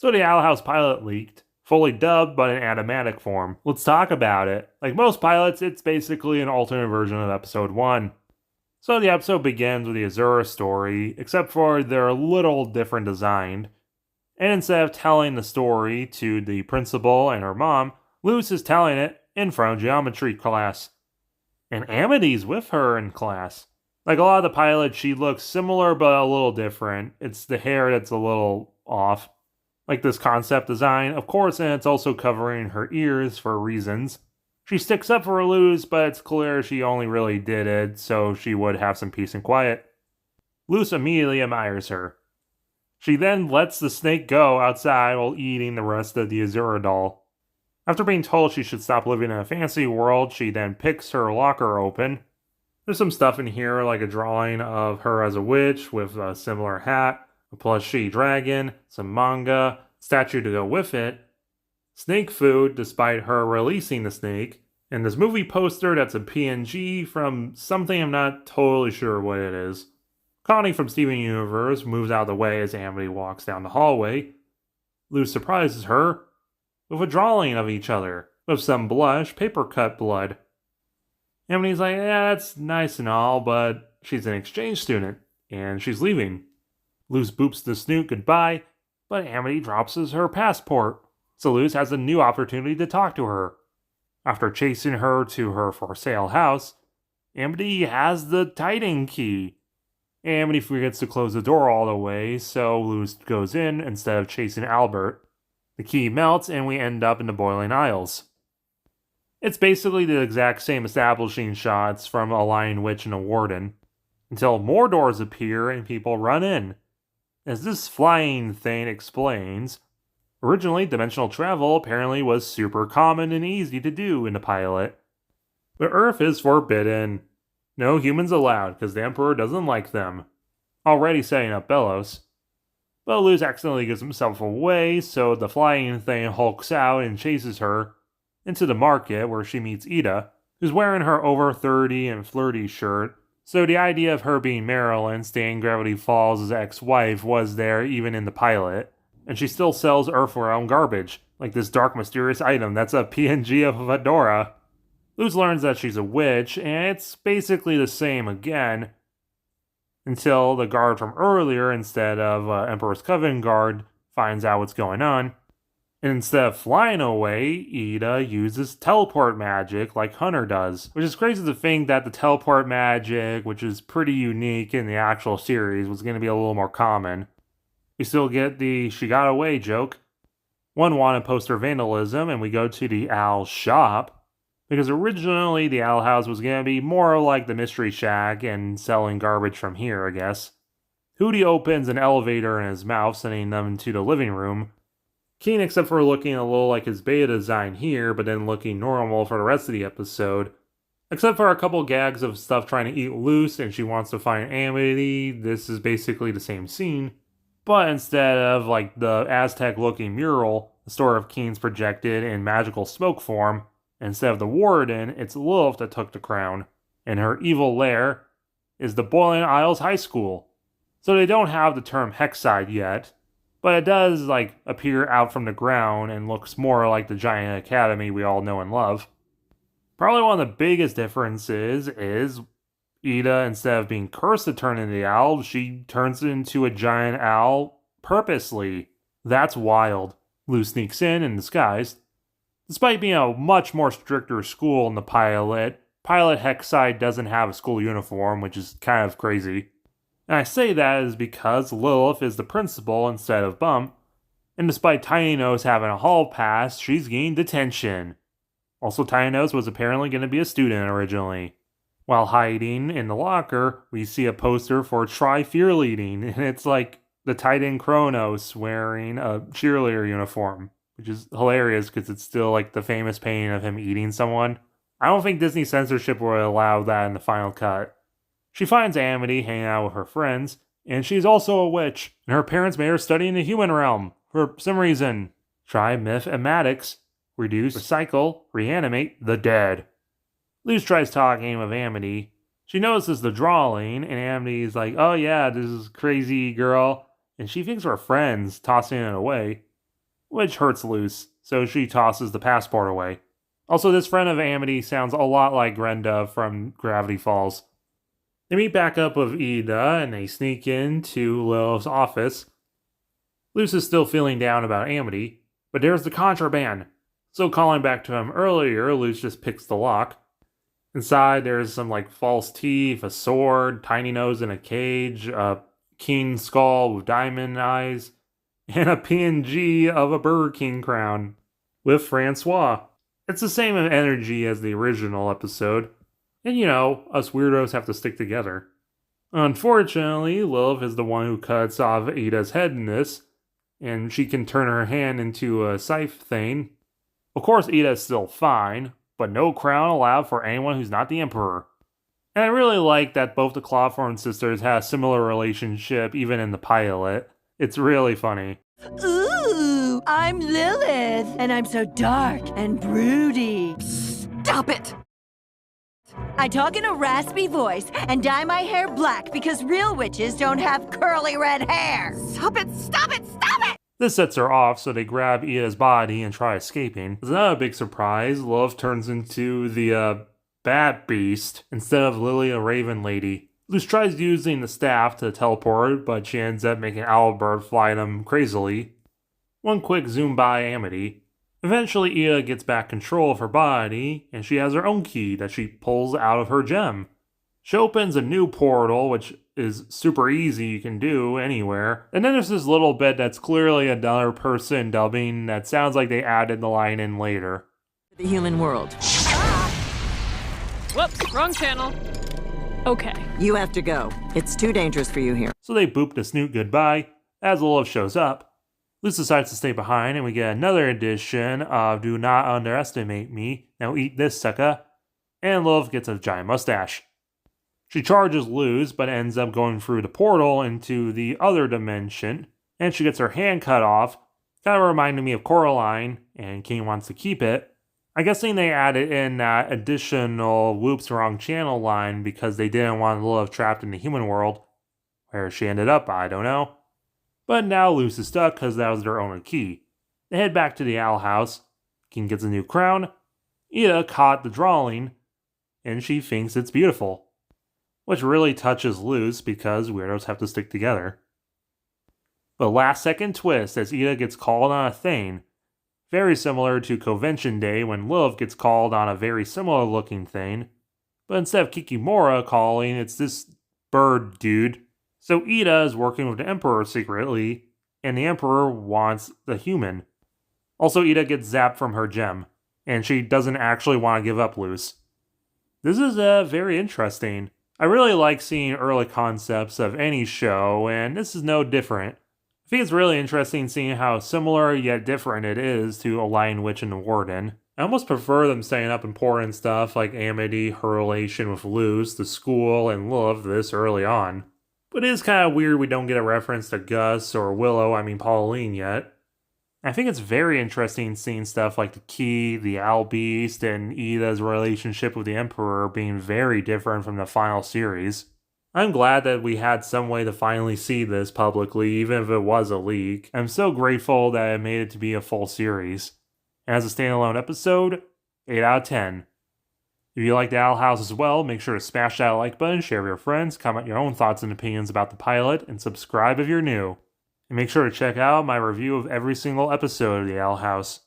So the Owl House pilot leaked, fully dubbed but in animatic form. Let's talk about it. Like most pilots, it's basically an alternate version of episode 1. So the episode begins with the Azura story, except for they're a little different designed. And instead of telling the story to the principal and her mom, Luz is telling it in front of geometry class. And Amity's with her in class. Like a lot of the pilots, she looks similar but a little different. It's the hair that's a little off. Like this concept design, of course, and it's also covering her ears for reasons. She sticks up for Luz, but it's clear she only really did it so she would have some peace and quiet. Luz immediately admires her. She then lets the snake go outside while eating the rest of the Azura doll. After being told she should stop living in a fantasy world, she then picks her locker open. There's some stuff in here like a drawing of her as a witch with a similar hat, a plushie dragon, some manga, statue to go with it, snake food despite her releasing the snake, and this movie poster that's a PNG from something I'm not totally sure what it is. Connie from Steven Universe moves out of the way as Amity walks down the hallway. Luz surprises her with a drawing of each other, with some blush, paper cut blood. Amity's like, yeah, that's nice and all, but she's an exchange student, and she's leaving. Luz boops the snoot goodbye, but Amity drops her passport, so Luz has a new opportunity to talk to her. After chasing her to her for sale house, Amity has the Titan key. Amity forgets to close the door all the way, so Luz goes in instead of chasing Albert. The key melts and we end up in the Boiling Isles. It's basically the exact same establishing shots from A Lion Witch and a Warden, until more doors appear and people run in. As this flying thing explains, originally dimensional travel apparently was super common and easy to do in the pilot. But Earth is forbidden. No humans allowed because the Emperor doesn't like them. Already setting up Belos. But Luz accidentally gives himself away, so the flying thing hulks out and chases her into the market where she meets Ida, who's wearing her over 30 and flirty shirt. So the idea of her being Marilyn staying Gravity Falls' ex-wife was there even in the pilot, and she still sells Earthrealm garbage, like this dark mysterious item that's a PNG of a fedora. Luz learns that she's a witch, and it's basically the same again, until the guard from earlier, instead of Emperor's Coven guard, finds out what's going on. And instead of flying away, Ida uses teleport magic like Hunter does. Which is crazy to think that the teleport magic, which is pretty unique in the actual series, was going to be a little more common. We still get the she got away joke. One wanted poster vandalism, and we go to the Owl shop. Because originally the Owl House was going to be more like the Mystery Shack and selling garbage from here, I guess. Hootie opens an elevator in his mouth, sending them into the living room. Keen, except for looking a little like his beta design here, but then looking normal for the rest of the episode. Except for a couple gags of stuff trying to eat loose and she wants to find Amity, this is basically the same scene. But instead of like the Aztec-looking mural, the story of Keen's projected in magical smoke form, instead of the Warden, it's Lilith that took the crown. And her evil lair is the Boiling Isles High School. So they don't have the term Hexside yet, but it does, appear out from the ground and looks more like the giant academy we all know and love. Probably one of the biggest differences is Ida, instead of being cursed to turn into the owl, she turns into a giant owl purposely. That's wild. Luz sneaks in disguise. Despite being a much more stricter school in the pilot Hexside doesn't have a school uniform, which is kind of crazy. And I say that is because Lilith is the principal instead of Bump, and despite Tiny Nose having a hall pass, she's getting detention. Also, Tiny Nose was apparently going to be a student originally. While hiding in the locker, we see a poster for Try Fear Leading, and it's like the Titan Kronos wearing a cheerleader uniform, which is hilarious because it's still like the famous painting of him eating someone. I don't think Disney censorship would allow that in the final cut. She finds Amity hanging out with her friends, and she's also a witch, and her parents made her study in the human realm for some reason. Try myth and Maddox. Reduce, recycle, reanimate the dead. Luz tries talking with Amity. She notices the drawing, and Amity's like, oh yeah, this is crazy girl. And she thinks we're friends, tossing it away. which hurts Luce, so she tosses the passport away. Also, this friend of Amity sounds a lot like Grenda from Gravity Falls. They meet back up with Ida, and they sneak into Lilith's office. Luce is still feeling down about Amity, but there's the contraband. So calling back to him earlier, Luce just picks the lock. Inside, there's some false teeth, a sword, tiny nose in a cage, a keen skull with diamond eyes, and a PNG of a Burger King crown with Francois. It's the same energy as the original episode. And us weirdos have to stick together. Unfortunately, Lilith is the one who cuts off Ida's head in this, and she can turn her hand into a scythe thing. Of course, Ida is still fine, but no crown allowed for anyone who's not the Emperor. And I really like that both the Clawthorne sisters have a similar relationship even in the pilot. It's really funny. Ooh, I'm Lilith, and I'm so dark and broody. Stop it! I talk in a raspy voice and dye my hair black because real witches don't have curly red hair. Stop it! Stop it! Stop it! This sets her off, so they grab Ida's body and try escaping. It's another big surprise. Lilith turns into the Bat Beast instead of Lily a Raven Lady. Luce tries using the staff to teleport, but she ends up making Owlbird fly them crazily. One quick zoom by Amity. Eventually, Ida gets back control of her body, and she has her own key that she pulls out of her gem. She opens a new portal, which is super easy, you can do anywhere. And then there's this little bit that's clearly another person dubbing that sounds like they added the line in later. The human world. Whoops, wrong channel. Okay. You have to go. It's too dangerous for you here. So they boop the Snoot goodbye as Lilith shows up. Luce decides to stay behind, and we get another edition of Do Not Underestimate Me, Now Eat This Sucker, and Lilith gets a giant mustache. She charges Luce, but ends up going through the portal into the other dimension, and she gets her hand cut off, kind of reminding me of Coraline, and King wants to keep it. I'm guessing they added in that additional whoops wrong channel line because they didn't want Lilith trapped in the human world. Where she ended up, I don't know. But now Luce is stuck because that was their only key. They head back to the owl house. King gets a new crown. Ida caught the drawing, and she thinks it's beautiful. Which really touches Luce because weirdos have to stick together. But last second twist as Ida gets called on a thing. Very similar to Convention Day when Lilith gets called on a very similar looking thing. But instead of Kikimora calling, it's this bird dude. So Ida is working with the Emperor secretly, and the Emperor wants the human. Also, Ida gets zapped from her gem, and she doesn't actually want to give up Luce. This is very interesting. I really like seeing early concepts of any show, and this is no different. I think it's really interesting seeing how similar yet different it is to A Lion, Witch, and the Warden. I almost prefer them setting up important stuff like Amity, her relation with Luce, the school, and Lilith this early on. But it is kind of weird we don't get a reference to Gus or Pauline yet. I think it's very interesting seeing stuff like the Key, the Owl Beast, and Ida's relationship with the Emperor being very different from the final series. I'm glad that we had some way to finally see this publicly, even if it was a leak. I'm so grateful that it made it to be a full series. And as a standalone episode, 8 out of 10. If you like the Owl House as well, make sure to smash that like button, share with your friends, comment your own thoughts and opinions about the pilot, and subscribe if you're new. And make sure to check out my review of every single episode of the Owl House.